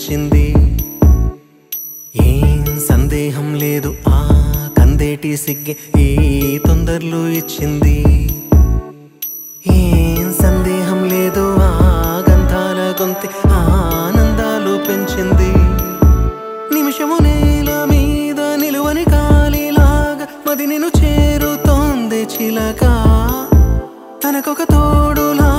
ఇచ్చింది. ఏం సందేహం లేదు ఆ కందేటి సిగ్గే ఈ తొందరలు ఇచ్చింది. ఏం సందేహం లేదు ఆ గంధాల గొంతె ఆనందాలు పెంచింది. నిమిషము నేల మీద నిలువని కాలిలాగా మది నిన్ను చేరుతోంది చిలక, తనకొక తోడులా